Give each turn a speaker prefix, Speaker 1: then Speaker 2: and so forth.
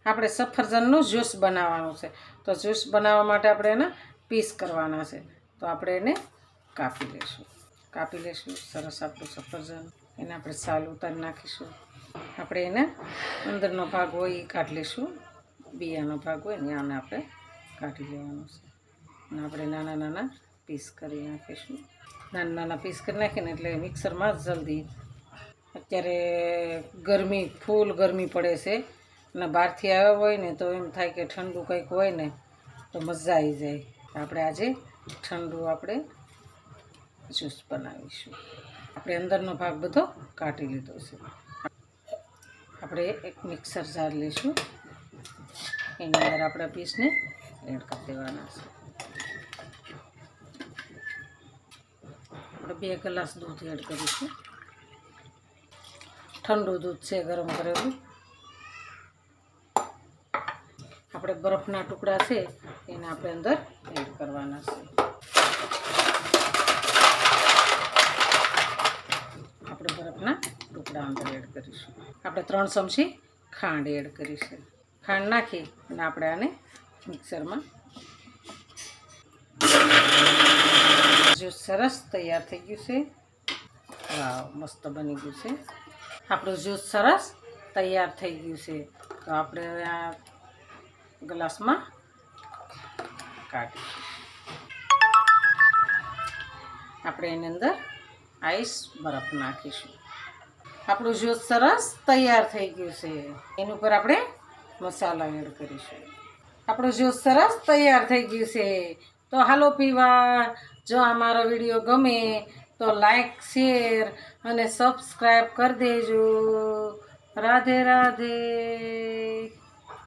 Speaker 1: આપણે સફરજનનું જ્યુસ બનાવવાનું છે. તો જ્યુસ બનાવવા માટે આપણે એને પીસ કરવાના છે. તો આપણે એને કાપી લઈશું સરસ આપણું સફરજન. એને આપણે છાલ ઉતારી નાખીશું. આપણે એને અંદરનો ભાગ હોય એ કાઢી લઈશું. બિયાનો ભાગ હોય ને આને આપણે કાઢી લેવાનો છે. અને આપણે નાના નાના પીસ કરી નાખીશું. નાના નાના પીસ કરી નાખીને એટલે મિક્સરમાં જલ્દી. અત્યારે ફૂલ ગરમી પડે છે અને બહારથી આવ્યા હોય ને તો એમ થાય કે ઠંડુ કંઈક હોય ને તો મજા આવી જાય. આપણે આજે ઠંડુ આપણે જ્યુસ બનાવીશું. આપણે અંદરનો ભાગ બધો કાઢી લીધો છે. આપણે એક મિક્સર જાર લઈશું. એની અંદર આપણે પીસને એડ કરી દેવાના છે. આપણે 2 ગ્લાસ દૂધ એડ કરીશું. ઠંડુ દૂધ છે, ગરમ કરેલું. આપણે બરફના ટુકડા છે એને આપણે અંદર એડ કરવાના છે. આપણે બરફના ટુકડા અંદર એડ કરીશું. આપણે 3 ચમચી ખાંડ એડ કરીશું. ખાંડ નાખી અને આપણે આને મિક્સરમાં જ્યુસ સરસ તૈયાર થઈ ગયું છે. વાવ, મસ્ત બની ગયું છે. આપણું જ્યુસ સરસ તૈયાર થઈ ગયું છે. તો આપણે હવે આ ગ્લાસમાં કાઢીશું. આપણે એની અંદર આઈસ બરફ નાખીશું. આપણું જ્યુસ સરસ તૈયાર થઈ ગયું છે. એની ઉપર આપણે મસાલા એડ કરીશું. આપણું જ્યુસ સરસ તૈયાર થઈ ગયું છે. તો હાલો પીવા. જો અમારો વિડીયો ગમે તો લાઈક, શેર અને સબસ્ક્રાઈબ કરી દેજો. રાધે રાધે.